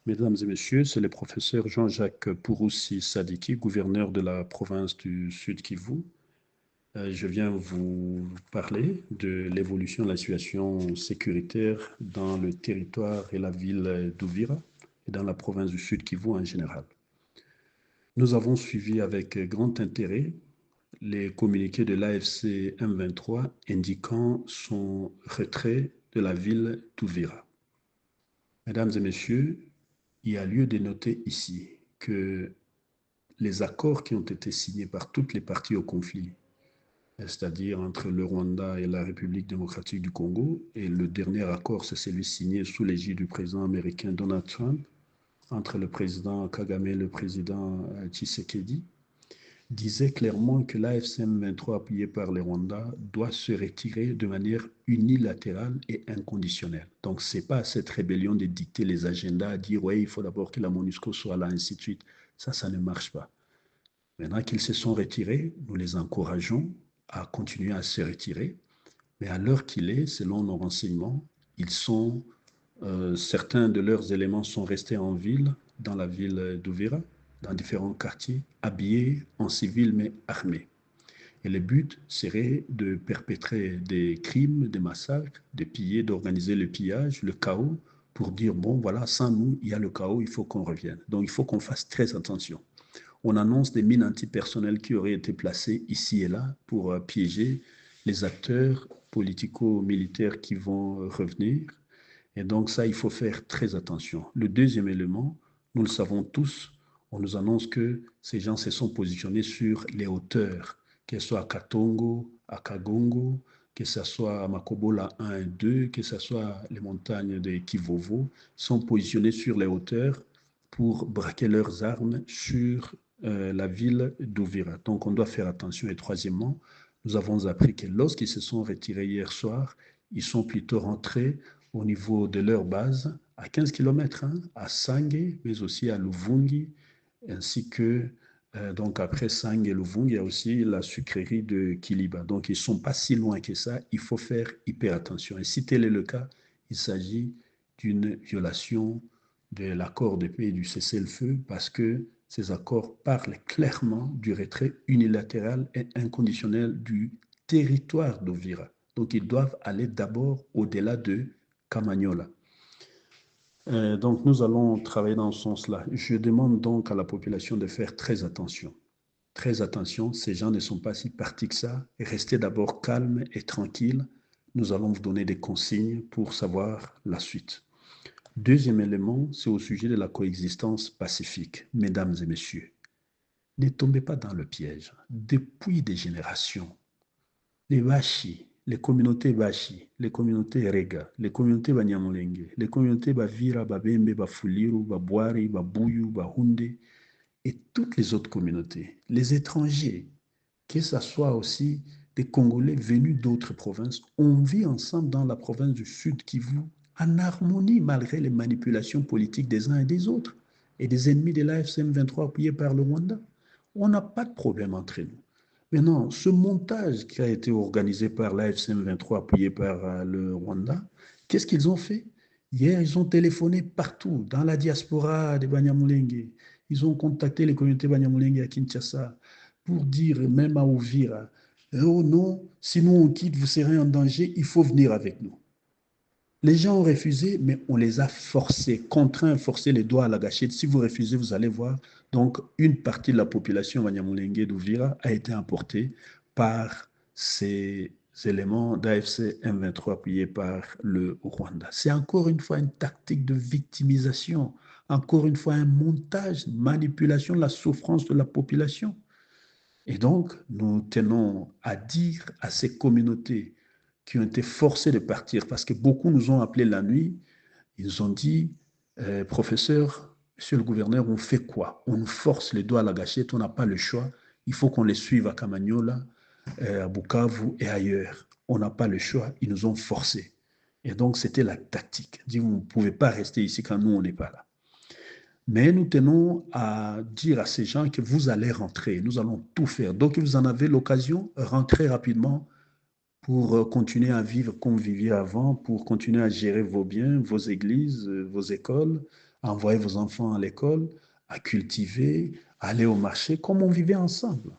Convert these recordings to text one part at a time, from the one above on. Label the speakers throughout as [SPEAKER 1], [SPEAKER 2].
[SPEAKER 1] Mesdames et messieurs, c'est le professeur Jean-Jacques Pouroussi Sadiki, gouverneur de la province du Sud Kivu. Je viens vous parler de l'évolution de la situation sécuritaire dans le territoire et la ville d'Ouvira et dans la province du Sud Kivu en général. Nous avons suivi avec grand intérêt les communiqués de l'AFC M23 indiquant son retrait de la ville d'Ouvira. Mesdames et messieurs, il y a lieu de noter ici que les accords qui ont été signés par toutes les parties au conflit, c'est-à-dire entre le Rwanda et la République démocratique du Congo, et le dernier accord, c'est celui signé sous l'égide du président américain Donald Trump, entre le président Kagame et le président Tshisekedi, disait clairement que l'AFCM 23 appuyé par le Rwanda doit se retirer de manière unilatérale et inconditionnelle. Donc, ce n'est pas à cette rébellion de dicter les agendas, à dire, oui, il faut d'abord que la MONUSCO soit là, ainsi de suite. Ça ne marche pas. Maintenant qu'ils se sont retirés, nous les encourageons à continuer à se retirer. Mais à l'heure qu'il est, selon nos renseignements, certains de leurs éléments sont restés en ville, dans la ville d'Ouvira, dans différents quartiers, habillés en civil mais armés. Et le but serait de perpétrer des crimes, des massacres, de piller, d'organiser le pillage, le chaos, pour dire, bon, voilà, sans nous, il y a le chaos, il faut qu'on revienne. Donc, il faut qu'on fasse très attention. On annonce des mines antipersonnelles qui auraient été placées ici et là pour piéger les acteurs politico-militaires qui vont revenir. Et donc ça, il faut faire très attention. Le deuxième élément, nous le savons tous, on nous annonce que ces gens se sont positionnés sur les hauteurs, que ce soit à Katongo, à Kagongo, que ce soit à Makobola 1 et 2, que ce soit les montagnes de Kivovo, sont positionnés sur les hauteurs pour braquer leurs armes sur la ville d'Ouvira. Donc on doit faire attention. Et troisièmement, nous avons appris que lorsqu'ils se sont retirés hier soir, ils sont plutôt rentrés au niveau de leur base à 15 km, à Sange, mais aussi à Luvungi, ainsi que, donc après Sange et Luvungi, il y a aussi la sucrerie de Kiliba. Donc ils ne sont pas si loin que ça, il faut faire hyper attention. Et si tel est le cas, il s'agit d'une violation de l'accord de paix et du cessez-le-feu parce que ces accords parlent clairement du retrait unilatéral et inconditionnel du territoire d'Ovira. Donc ils doivent aller d'abord au-delà de Camagnola. Donc nous allons travailler dans ce sens-là. Je demande donc à la population de faire très attention. Très attention, ces gens ne sont pas si partis que ça. Restez d'abord calmes et tranquilles. Nous allons vous donner des consignes pour savoir la suite. Deuxième élément, c'est au sujet de la coexistence pacifique. Mesdames et messieurs, ne tombez pas dans le piège. Depuis des générations, les Bashi, les communautés Bashi, les communautés Rega, les communautés Banyamulenge, les communautés Bavira, Babembe, Bafuliru, Babwari, Babuyu, Bahunde, et toutes les autres communautés, les étrangers, que ce soit aussi des Congolais venus d'autres provinces, on vit ensemble dans la province du Sud Kivu en harmonie malgré les manipulations politiques des uns et des autres et des ennemis de l'AFCM 23 appuyés par le Rwanda. On n'a pas de problème entre nous. Maintenant, ce montage qui a été organisé par l'AFCM 23 appuyé par le Rwanda, qu'est-ce qu'ils ont fait? Hier, ils ont téléphoné partout, dans la diaspora des Banyamulenge. Ils ont contacté les communautés Banyamulenge à Kinshasa pour dire, même à Ouvira, oh non, si nous on quitte, vous serez en danger, il faut venir avec nous. Les gens ont refusé, mais on les a forcés, contraints, forcés les doigts à la gâchette. Si vous refusez, vous allez voir. Donc, une partie de la population Banyamulenge d'Ouvira a été emportée par ces éléments d'AFC M23 appuyés par le Rwanda. C'est encore une fois une tactique de victimisation, encore une fois un montage, une manipulation de la souffrance de la population. Et donc, nous tenons à dire à ces communautés qui ont été forcées de partir, parce que beaucoup nous ont appelés la nuit, ils ont dit, professeur, monsieur le gouverneur, on fait quoi? On nous force les doigts à la gâchette, on n'a pas le choix, il faut qu'on les suive à Camagnola, à Bukavu et ailleurs. On n'a pas le choix, ils nous ont forcés. Et donc, c'était la tactique. Dit, vous ne pouvez pas rester ici quand nous, on n'est pas là. Mais nous tenons à dire à ces gens que vous allez rentrer, nous allons tout faire. Donc, vous en avez l'occasion, rentrez rapidement pour continuer à vivre comme vous viviez avant, pour continuer à gérer vos biens, vos églises, vos écoles, à envoyer vos enfants à l'école, à cultiver, à aller au marché, comme on vivait ensemble.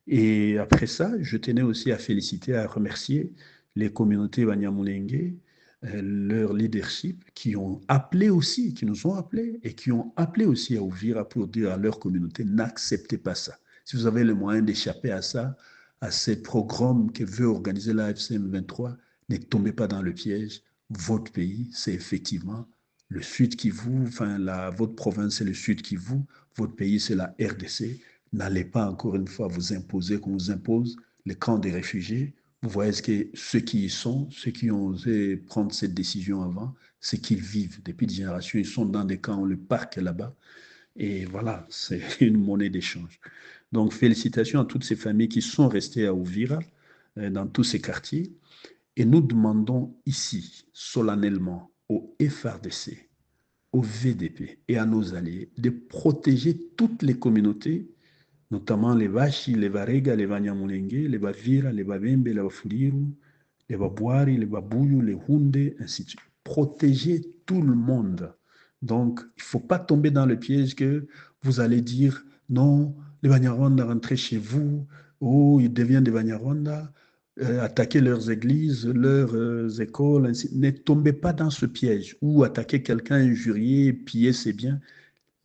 [SPEAKER 1] Et après ça, je tenais aussi à féliciter, à remercier les communautés Banyamulenge, leur leadership, qui ont appelé aussi, qui nous ont appelés et qui ont appelé aussi à Ouvira pour dire à leur communauté, n'acceptez pas ça. Si vous avez le moyen d'échapper à ça, à ces programmes que veut organiser la FCM 23, ne tombez pas dans le piège. Votre pays, c'est effectivement le Sud Kivu, enfin, votre province, c'est le Sud Kivu, votre pays, c'est la RDC. N'allez pas encore une fois vous imposer qu'on vous impose les camps des réfugiés. Vous voyez ce que ceux qui y sont, ceux qui ont osé prendre cette décision avant, c'est qu'ils vivent. Depuis des générations, ils sont dans des camps, le parc est là-bas. Et voilà, c'est une monnaie d'échange. Donc, félicitations à toutes ces familles qui sont restées à Ouvira, dans tous ces quartiers. Et nous demandons ici, solennellement, au FRDC, au VDP et à nos alliés de protéger toutes les communautés, notamment les Vachi, les Varega, les Vanyamulenge, les Bavira, les Bavembe, les Bafuliru, les Babwari, les Babuyu, les Hunde, ainsi de suite. Protéger tout le monde. Donc, il ne faut pas tomber dans le piège que vous allez dire non, les Banyarwanda rentrez chez vous, ou ils deviennent des Banyarwanda, attaquer leurs églises, leurs écoles, ainsi. Ne tombez pas dans ce piège ou attaquer quelqu'un, injurier, piller ses biens.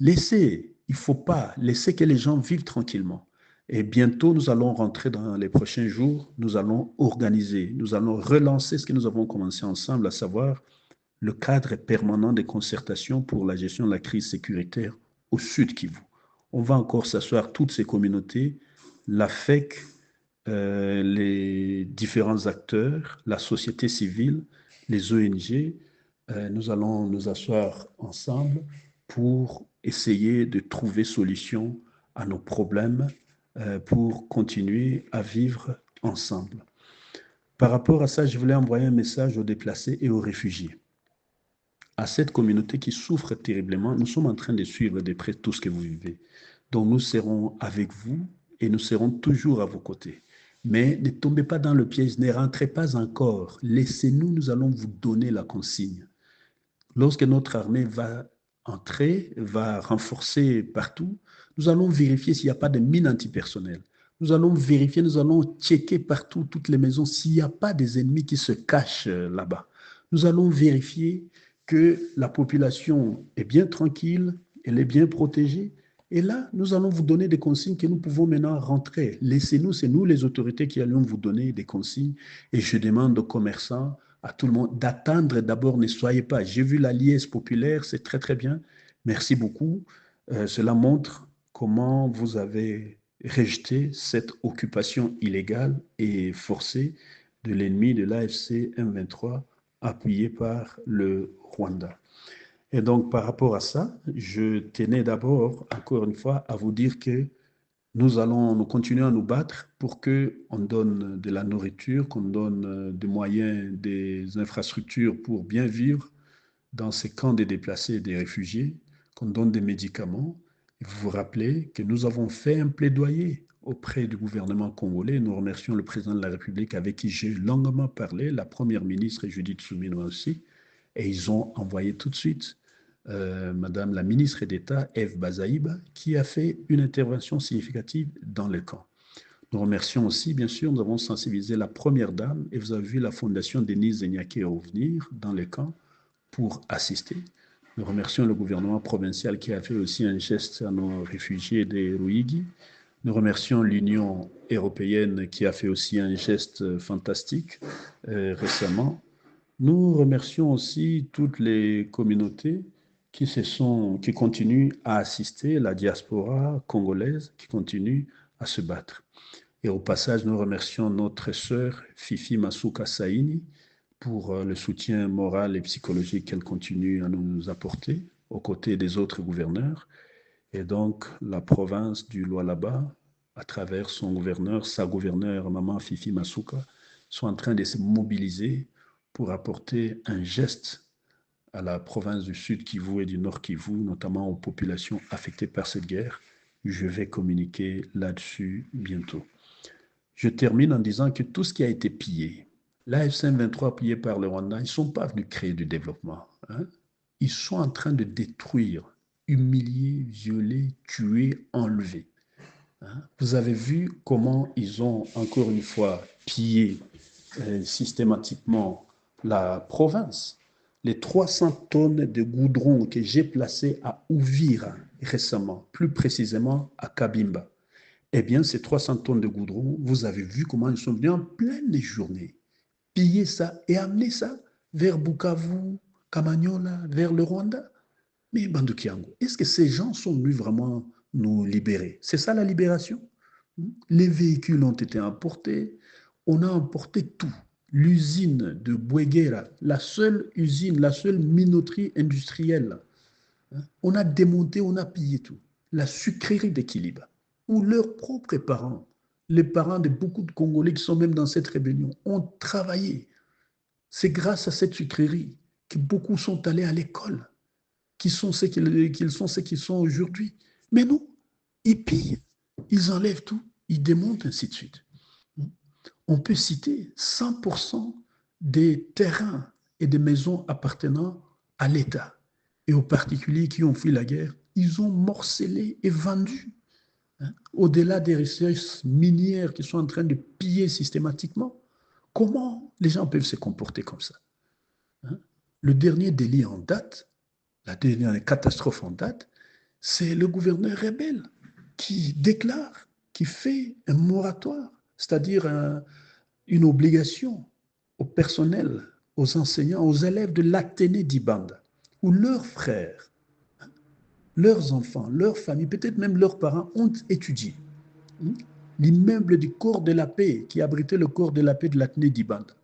[SPEAKER 1] Laissez, il ne faut pas, laisser que les gens vivent tranquillement. Et bientôt, nous allons rentrer dans les prochains jours, nous allons organiser, nous allons relancer ce que nous avons commencé ensemble, à savoir le cadre permanent de concertation pour la gestion de la crise sécuritaire au Sud Kivu. On va encore s'asseoir, toutes ces communautés, la FEC, les différents acteurs, la société civile, les ONG, nous allons nous asseoir ensemble pour essayer de trouver solution à nos problèmes, pour continuer à vivre ensemble. Par rapport à ça, je voulais envoyer un message aux déplacés et aux réfugiés. À cette communauté qui souffre terriblement, nous sommes en train de suivre de près tout ce que vous vivez. Donc nous serons avec vous et nous serons toujours à vos côtés. Mais ne tombez pas dans le piège, ne rentrez pas encore. Laissez-nous, nous allons vous donner la consigne. Lorsque notre armée va entrer, va renforcer partout, nous allons vérifier s'il n'y a pas de mines antipersonnelles. Nous allons vérifier, nous allons checker partout, toutes les maisons, s'il n'y a pas des ennemis qui se cachent là-bas. Nous allons vérifier que la population est bien tranquille, elle est bien protégée. Et là, nous allons vous donner des consignes que nous pouvons maintenant rentrer. Laissez-nous, c'est nous les autorités qui allons vous donner des consignes. Et je demande aux commerçants, à tout le monde, d'attendre d'abord, ne soyez pas. J'ai vu la liesse populaire, c'est très très bien. Merci beaucoup. Cela montre comment vous avez rejeté cette occupation illégale et forcée de l'ennemi de l'AFC M23, appuyé par le Rwanda. Et donc, par rapport à ça, je tenais d'abord, encore une fois, à vous dire que nous continuons à nous battre pour qu'on donne de la nourriture, qu'on donne des moyens, des infrastructures pour bien vivre dans ces camps des déplacés et des réfugiés, qu'on donne des médicaments. Et vous vous rappelez que nous avons fait un plaidoyer auprès du gouvernement congolais. Nous remercions le président de la République avec qui j'ai longuement parlé, la première ministre Judith Suminwa aussi, et ils ont envoyé tout de suite Madame la ministre d'État, Eve Bazaïba, qui a fait une intervention significative dans le camp. Nous remercions aussi, bien sûr, nous avons sensibilisé la première dame, et vous avez vu la fondation Denise Zenyake revenir dans le camp pour assister. Nous remercions le gouvernement provincial qui a fait aussi un geste à nos réfugiés des Ruigi. Nous remercions l'Union européenne qui a fait aussi un geste fantastique récemment. Nous remercions aussi toutes les communautés qui continuent à assister, la diaspora congolaise qui continue à se battre. Et au passage, nous remercions notre sœur Fifi Masuka Saini pour le soutien moral et psychologique qu'elle continue à nous apporter aux côtés des autres gouverneurs. Et donc, la province du Lualaba, à travers son gouverneur, sa gouverneure, maman Fifi Masuka, sont en train de se mobiliser pour apporter un geste à la province du Sud Kivu et du Nord Kivu, notamment aux populations affectées par cette guerre. Je vais communiquer là-dessus bientôt. Je termine en disant que tout ce qui a été pillé, l'AFC M23 pillé par le Rwanda, ils ne sont pas venus créer du développement. Hein? ils sont en train de détruire, humilier, violer, tuer, enlever. Hein. Vous avez vu comment ils ont, encore une fois, pillé systématiquement la province. Les 300 tonnes de goudron que j'ai placées à Ouvira récemment, plus précisément à Kabimba, eh bien, ces 300 tonnes de goudron, vous avez vu comment ils sont venus en pleine journée piller ça et amener ça vers Bukavu, Kamanyola, vers le Rwanda. Mais Bandou Kiango, est-ce que ces gens sont venus vraiment nous libérer? C'est ça la libération? Les véhicules ont été emportés, on a emporté tout. L'usine de Bouéguera, la seule usine, la seule minoterie industrielle, hein, on a démonté, on a pillé tout. La sucrerie d'Équilibre, où leurs propres parents, les parents de beaucoup de Congolais qui sont même dans cette rébellion, ont travaillé. C'est grâce à cette sucrerie que beaucoup sont allés à l'école, qui sont ceux qu'ils sont ceux qui sont aujourd'hui. Mais non, ils pillent, ils enlèvent tout, ils démontent, ainsi de suite. On peut citer 100% des terrains et des maisons appartenant à l'État et aux particuliers qui ont fui la guerre, ils ont morcelé et vendu. Hein. Au-delà des richesses minières qui sont en train de piller systématiquement, comment les gens peuvent se comporter comme ça? Hein. Le dernier délit en date, la dernière catastrophe en date, c'est le gouverneur rebelle qui déclare, qui fait un moratoire, c'est-à-dire une obligation au personnel, aux enseignants, aux élèves de l'Athénée d'Ibanda, où leurs frères, leurs enfants, leurs familles, peut-être même leurs parents ont étudié. L'immeuble du corps de la paix qui abritait le corps de la paix de l'Athénée d'Ibanda.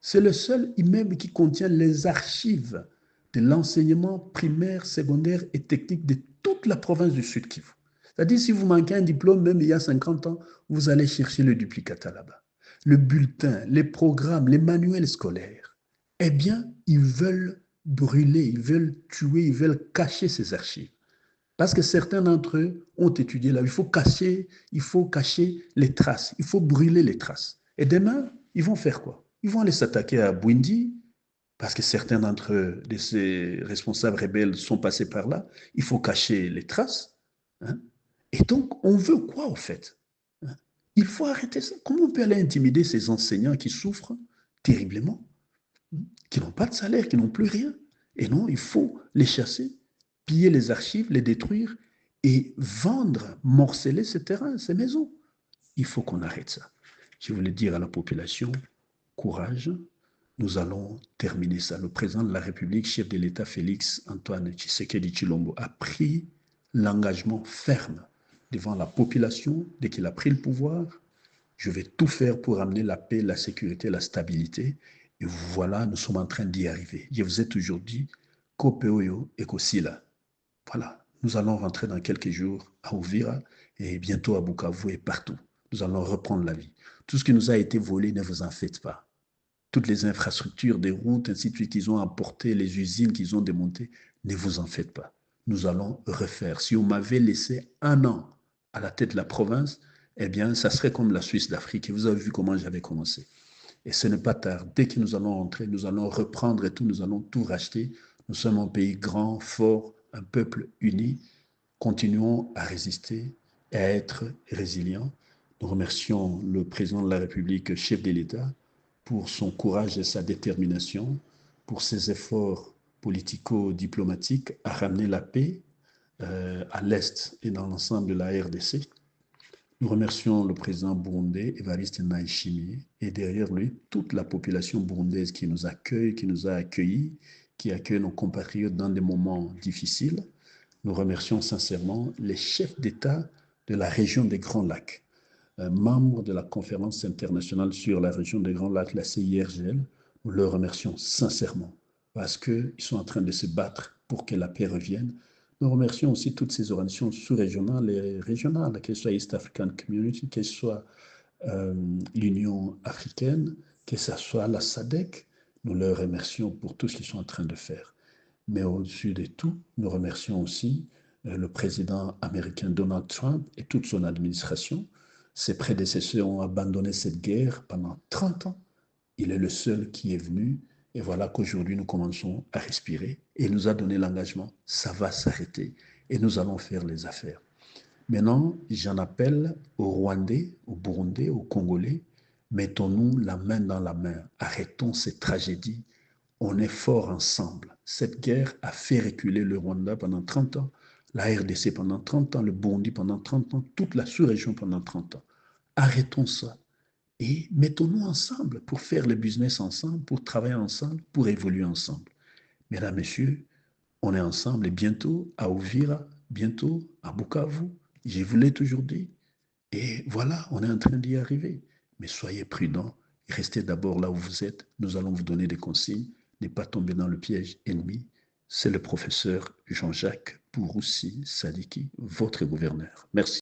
[SPEAKER 1] C'est le seul immeuble qui contient les archives de l'enseignement primaire, secondaire et technique de toute la province du Sud Kivu. C'est-à-dire, si vous manquez un diplôme, même il y a 50 ans, vous allez chercher le duplicata là-bas. Le bulletin, les programmes, les manuels scolaires. Eh bien, ils veulent brûler, ils veulent tuer, ils veulent cacher ces archives. Parce que certains d'entre eux ont étudié là. Il faut cacher les traces, il faut brûler les traces. Et demain, ils vont faire quoi? Ils vont aller s'attaquer à Bwindi, parce que certains d'entre eux, de ces responsables rebelles, sont passés par là. Il faut cacher les traces. Hein. Et donc, on veut quoi, au fait? Hein. Il faut arrêter ça. Comment on peut aller intimider ces enseignants qui souffrent terriblement, qui n'ont pas de salaire, qui n'ont plus rien? Et non, il faut les chasser, piller les archives, les détruire et vendre, morceler ces terrains, ces maisons. Il faut qu'on arrête ça. Je voulais dire à la population, courage, nous allons terminer ça. Le président de la République, chef de l'État Félix Antoine Tshisekedi Tshilombo, a pris l'engagement ferme devant la population dès qu'il a pris le pouvoir. Je vais tout faire pour amener la paix, la sécurité, la stabilité. Et voilà, nous sommes en train d'y arriver. Je vous ai toujours dit, Kopeoyo et Kosila. Voilà, nous allons rentrer dans quelques jours à Ouvira et bientôt à Bukavu et partout. Nous allons reprendre la vie. Tout ce qui nous a été volé, ne vous en faites pas. Toutes les infrastructures, des routes, ainsi de suite, qu'ils ont apportées, les usines qu'ils ont démontées, ne vous en faites pas. Nous allons refaire. Si on m'avait laissé 1 an à la tête de la province, eh bien, ça serait comme la Suisse d'Afrique. Et vous avez vu comment j'avais commencé. Et ce n'est pas tard. Dès que nous allons rentrer, nous allons reprendre et tout, nous allons tout racheter. Nous sommes un pays grand, fort, un peuple uni. Continuons à résister et à être résilients. Nous remercions le président de la République, chef de l'État, pour son courage et sa détermination, pour ses efforts politico-diplomatiques à ramener la paix à l'Est et dans l'ensemble de la RDC. Nous remercions le président burundais, Évariste Ndayishimiye, et derrière lui, toute la population burundaise qui nous accueille, qui nous a accueillis, qui accueille nos compatriotes dans des moments difficiles. Nous remercions sincèrement les chefs d'État de la région des Grands Lacs, membres de la conférence internationale sur la région des Grands Lacs, la CIRGL. Nous leur remercions sincèrement parce qu'ils sont en train de se battre pour que la paix revienne. Nous remercions aussi toutes ces organisations sous-régionales et régionales, que ce soit East African Community, que ce soit l'Union africaine, que ce soit la SADC. Nous leur remercions pour tout ce qu'ils sont en train de faire. Mais au-dessus de tout, nous remercions aussi le président américain Donald Trump et toute son administration. Ses prédécesseurs ont abandonné cette guerre pendant 30 ans. Il est le seul qui est venu Et voilà qu'aujourd'hui, nous commençons à respirer et il nous a donné l'engagement, ça va s'arrêter et nous allons faire les affaires. Maintenant, j'en appelle aux Rwandais, aux Burundais, aux Congolais, mettons-nous la main dans la main, arrêtons ces tragédies, on est fort ensemble. Cette guerre a fait reculer le Rwanda pendant 30 ans, la RDC pendant 30 ans, le Burundi pendant 30 ans, toute la sous-région pendant 30 ans. Arrêtons ça et mettons-nous ensemble pour faire le business ensemble, pour travailler ensemble, pour évoluer ensemble. Mesdames, Messieurs, on est ensemble et bientôt à Uvira, bientôt à Bukavu. Je vous l'ai toujours dit. Et voilà, on est en train d'y arriver. Mais soyez prudents, restez d'abord là où vous êtes. Nous allons vous donner des consignes. Ne pas tomber dans le piège ennemi. C'est le professeur Jean-Jacques Pouroussi Sadiki, votre gouverneur. Merci.